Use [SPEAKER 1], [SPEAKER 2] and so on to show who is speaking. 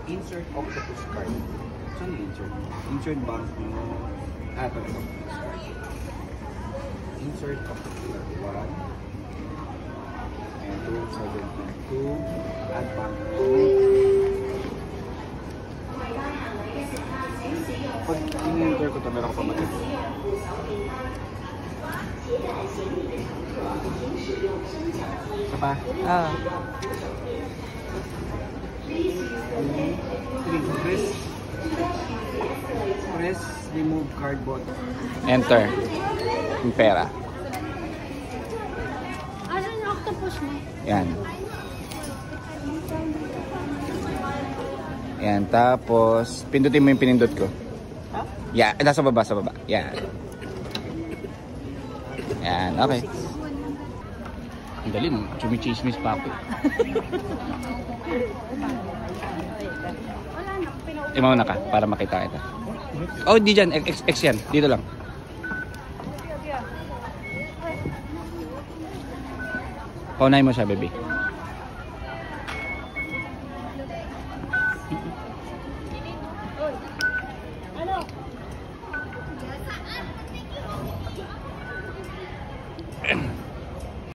[SPEAKER 1] Insert octopus card. Saan yung insert? Insert bank mo. Ito na octopus card. Insert octopus card. 1 and 2, 7.2. Add bank mo. Pag in-enter ko ito, meron ko pa mali. Isa pa?
[SPEAKER 2] Ah.
[SPEAKER 1] Press remove card button.
[SPEAKER 2] Enter. Yung pera.
[SPEAKER 3] Ano yung octopus mo?
[SPEAKER 2] Yan. Yan. Tapos, pindutin mo yung pinindot ko. Yeah, nasa baba, sa baba. Yan. Yan, okay. Ang dali mo, chumichismis pa ako. Imaw na ka, para makita kita. Oh, di dyan, X yan. Dito lang. Paunahin mo siya, baby.